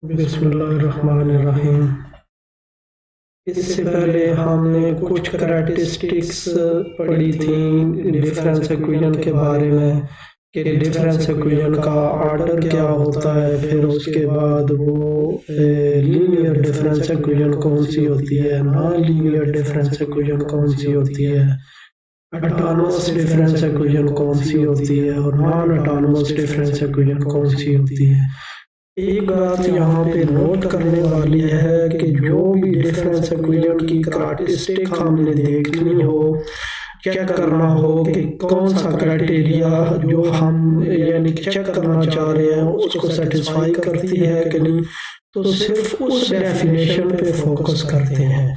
बिस्मिल्लाहिर्रहमानिर्रहीम। इससे पहले हमने कुछ करैक्टरिस्टिक्स पढ़ी थी डिफरेंस इक्वेशन के बारे में कि डिफरेंस इक्वेशन का ऑर्डर क्या होता है, फिर उसके बाद वो लीनियर डिफरेंस इक्वेशन कौन सी होती है, नॉन लीनियर डिफरेंस इक्वेशन कौन सी होती है, ऑटोनोमस डिफरेंस इक्वेशन कौन सी होती है और नॉन ऑटोनोमस डिफरेंस इक्वेशन कौन सी होती है। एक बात यहाँ पे नोट करने वाली है कि जो भी डिफरेंस इक्वेशन की करैक्टरिस्टिक हमने देखनी हो, चेक करना हो कि कौन सा क्राइटेरिया जो हम यानी चेक करना चाह रहे हैं उसको सेटिस्फाई करती है कि नहीं, तो सिर्फ उस डेफिनेशन पे फोकस करते हैं,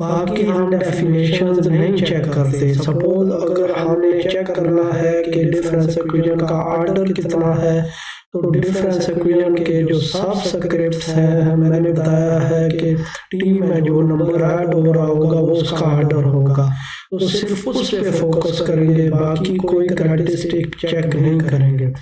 बाकी हम डेफिनेशंस नहीं चेक करते। सपोज अगर हमने चेक करना है कि डिफरेंस इक्वेशन का ऑर्डर कितना है, तो डिफरेंस इक्वेशन के जो सबस्क्रिप्ट्स हैं मैंने बताया है कि टी में जो नंबर ऐड हो रहा होगा वो उसका ऑर्डर होगा, तो सिर्फ उस पे फोकस करेंगे, बाकी कोई करैक्टरिस्टिक चेक नहीं करेंगे।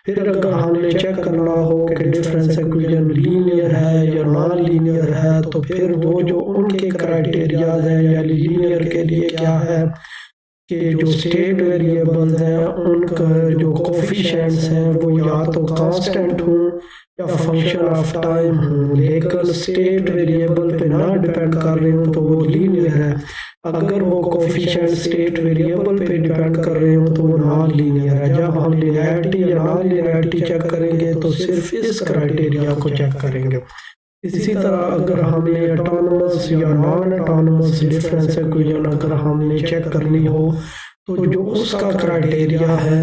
फिर अगर हमने चेक करना हो कि डिफरेंस इक्वेशन लीनियर है या नॉन लीनियर है, तो फिर वो जो उनके क्राइटेरिया हैं या लीनियर के लिए क्या है कि जो स्टेट वेरिएबल्स हैं उनका जो कोफिशिएंट्स हैं वो या तो कांस्टेंट हों या फंक्शन ऑफ टाइम हों, लेकिन स्टेट वेरिएबल पे ना डिपेंड कर रहे हो तो वो लीनियर है। अगर वो कोफिशिएंट स्टेट वेरिएबल पे डिपेंड कर रहे हो तो वो नॉन लीनियर है। जब हम लिनियरिटी या नॉन लिनियरिटी चेक करेंगे तो सिर्फ इस क्राइटेरिया को चेक करेंगे। इसी तरह अगर हमने ऑटोनोमस या नॉन ऑटोनोमस डिफरेंस इक्वेशन अगर हमने चेक करनी हो, तो जो उसका क्राइटेरिया है,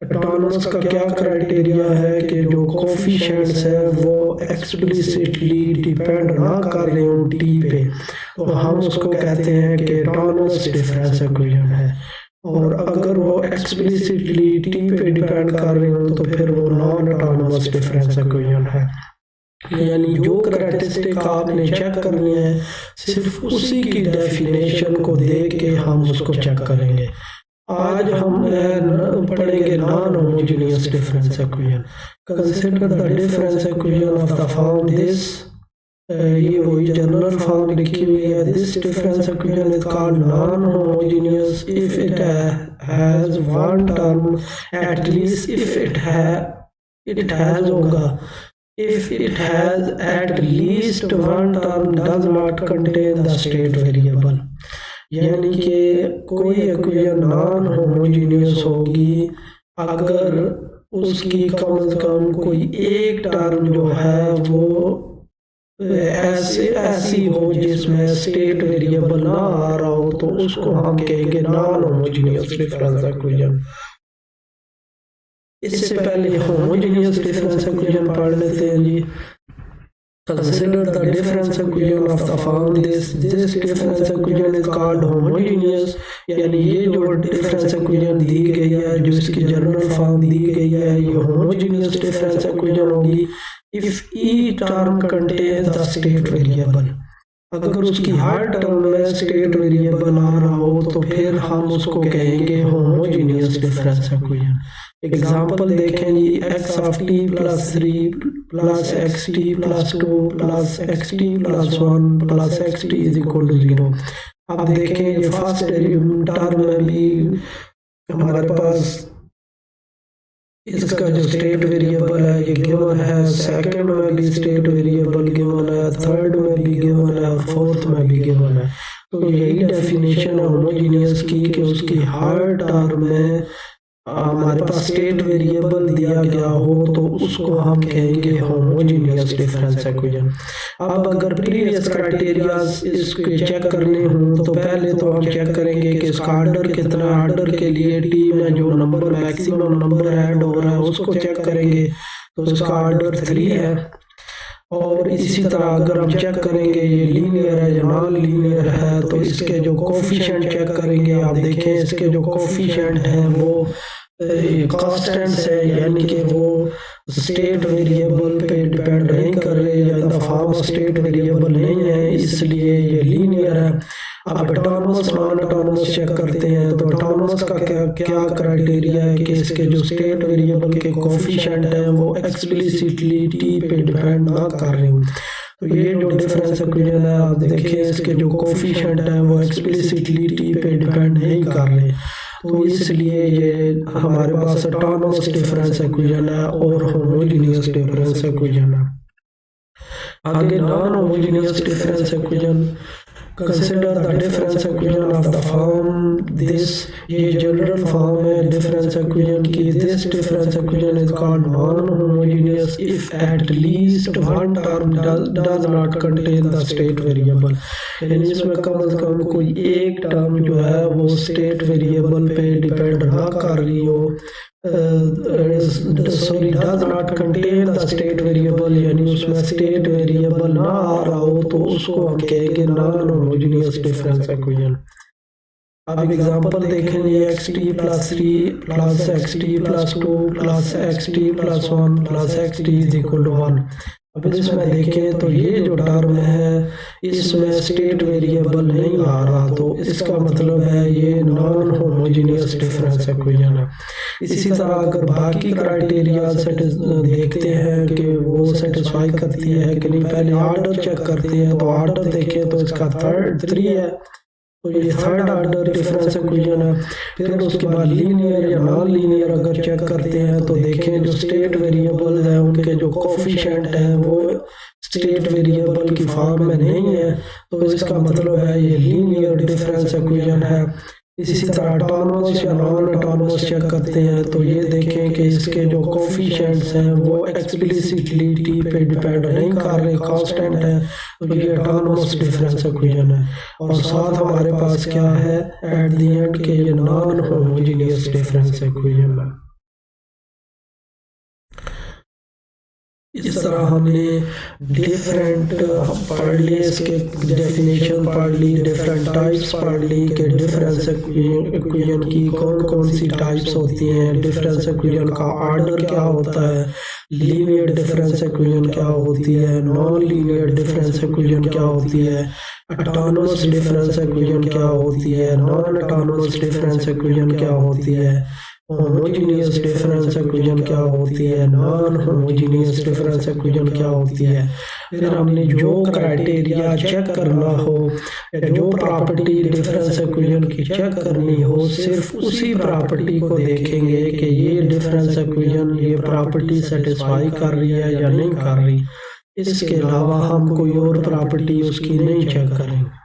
ऑटोनोमस का क्या क्राइटेरिया है कि जो कोफिशिएंट्स है वो एक्सप्लिसिटली डिपेंड ना कर रहे हो टी पे, तो हम उसको कहते हैं कि ऑटोनोमस डिफरेंस इक्वेशन है। और अगर वो एक्सप्लिसिटली टी पे डिपेंड कर रहे हो तो फिर वो नॉन ऑटोनोमस डिफरेंस इक्वेशन है। यानी जो करैक्टरिस्टिक आपने चेक करनी है सिर्फ उसी की डेफिनेशन को देख के हम उसको चेक करेंगे। आज हम पढ़ेंगे non homogeneous difference equation. Consider the difference equation of the form this, ये वही जनरल फॉर्म लिखी हुई है। This difference equation is called non homogeneous if it has one term at least, if it has होगा if it has at least one term does not contain the state variable, यानी कि कोई equation non homogeneous होगी अगर उसकी कम से कम कोई एक टर्म जो है वो ऐसी हो जिसमें स्टेट वेरिएबल ना आ रहा हो, तो उसको हम कहेंगे नॉन होमोजेनियस डिफरेंस इक्वेशन। इससे पहले होमोजेनियस डिफरेंस इक्वेशन पढ़ लेते हैं जी। Consider the difference equation of the form this difference equation is called homogeneous, यानी ये जो डिफरेंस इक्वेशन दी गई है, जो इसकी जनरल फॉर्म दी गई है, ये होमोजेनियस डिफरेंस इक्वेशन होगी if each term contains the state variable. अगर उसकी हर टर्म में स्टेट वेरिएबल आ रहा हो तो फिर हम उसको कहेंगे होमोजेनियस डिफरेंस इक्वेशन। एग्जाम्पल देखें जी, X of T plus 3 plus X T plus 2 plus X T plus 1 plus X T is equal to 0। अब देखें ये फर्स्ट टर्म में भी हमारे पास इसका जो स्टेट वेरिएबल है ये गिवन है, सेकंड में भी स्टेट वेरिएबल गिवन है, थर्ड में भी गिवन है और फोर्थ में भी गिवन है। तो यही डेफिनेशन है होमोजेनियस की कि उसकी हर टर्म में हमारे पास स्टेट वेरिएबल दिया गया हो तो उसको हम कहेंगे होमोजेनियस डिफरेंस इक्वेशन। अब अगर प्रीवियस क्राइटेरिया इसके चेक करने हों तो पहले तो हम चेक करेंगे कि इसका ऑर्डर कितना, ऑर्डर के लिए टी में जो नंबर मैक्सिमम नंबर ऐड हो रहा है उसको चेक करेंगे, तो इसका ऑर्डर 3 है। और इसी तरह अगर हम चेक करेंगे ये लीनियर है या नॉन लीनियर है, तो इसके जो कोफिशिएंट चेक करेंगे, आप देखें इसके जो कोफिशिएंट हैं वो कांस्टेंट्स है, यानी कि वो स्टेट वेरिएबल पे डिपेंड नहीं कर रहे या in the form state variable नहीं है, इसलिए ये लीनियर है। अब ऑटोनोमस नॉन ऑटोनोमस चेक करते हैं, तो ऑटोनोमस का क्या क्या क्राइटेरिया है कि इसके जो स्टेट वेरिएबल के कोफिशिएंट हैं वो एक्सप्लिसिटली टी पे डिपेंड ना कर रहे हैं। तो ये जो डिफरेंस इक्वेशन है आप देखिए इसके जो कोफिशिएंट हैं वो एक्सप्लिसिटली टी पे डिपेंड नहीं कर रहे, तो इसलिए ये हमारे पास ऑटोनोमस डिफरेंस इक्वेशन है और होमोजेनियस डिफरेंस इक्वेशन है। आगे non homogeneous difference equation, consider the difference equation of the form this, ये जनरल फॉर्म है डिफरेंस इक्वेशन की। this difference equation is called non-homogeneous if at least one term does not contain the state variable, यानी इसमें कम से कम कोई एक term जो है वो स्टेट वेरिएबल पे डिपेंड ना कर रही हो, sorry does not contain the state variable, यानी उसमें स्टेट वेरिएबल ना आ रहा हो तो उसको हम कहेंगे नॉन होमोजेनियस डिफरेंस इक्वेशन। अब एग्जांपल देखेंगे xt plus 3 plus xt plus 2 plus xt plus 1 plus xt is equal to 1। अब इसमें देखें तो ये जो टर्म है इसमें स्टेट वेरिएबल नहीं आ रहा, तो इसका मतलब है ये नॉन होमोजेनियस डिफरेंस इक्वेशन है। इसी तरह अगर बाकी क्राइटेरिया देखते हैं कि वो सेटिस्फाई करती है कि नहीं, पहले ऑर्डर चेक करते हैं तो ऑर्डर देखें तो इसका 3 है, तो ये थर्ड ऑर्डर डिफरेंस इक्वेशन है। फिर उसके बाद लीनियर या नॉन लीनियर अगर चेक करते हैं तो देखें जो स्टेट वेरिएबल है उनके जो कोफिशिएंट हैं वो स्टेट वेरिएबल की फॉर्म में नहीं है, तो इसका मतलब है ये लीनियर डिफरेंस इक्वेशन है। इसी तरह ऑटोनोमस या नॉन ऑटोनोमस चेक करते हैं तो ये देखें कि इसके जो कोफिशिएंट्स हैं वो एक्सप्लिसिटली टी पे डिपेंड नहीं कर रहे, कांस्टेंट है, तो ये ऑटोनोमस डिफरेंस इक्वेशन है। और साथ हमारे पास क्या है एट द एंड के ये नॉन होमोजेनियस डिफरेंस इक्वेशन है। इस तरह हमने डिफरेंट पढ़ ली, इसके डेफिनेशन पढ़ ली, डिफरेंट टाइप्स पढ़ ली कि डिफरेंस इक्वेशन की कौन कौन सी टाइप्स होती हैं, डिफरेंस इक्वेशन का ऑर्डर क्या होता है, लीनियर डिफरेंस इक्वेशन क्या होती है, नॉन लीनियर डिफरेंस इक्वेशन क्या होती है, ऑटोनोमस डिफरेंस इक्वेशन क्या होती है, नॉन ऑटोनोमस डिफरेंस इक्वेशन क्या होती है, होमोजेनियस डिफरेंस इक्वेशन क्या होती है, नॉन होमोजेनियस डिफरेंस इक्वेशन क्या होती है। फिर हमने जो क्राइटेरिया चेक करना हो, जो प्रॉपर्टी डिफरेंस इक्वेशन की चेक करनी हो, सिर्फ उसी प्रॉपर्टी को देखेंगे कि ये डिफरेंस इक्वेशन ये प्रॉपर्टी सेटिस्फाई कर रही है या नहीं कर रही। इसके अलावा हम कोई और प्रॉपर्टी उसकी नहीं चेक करेंगे।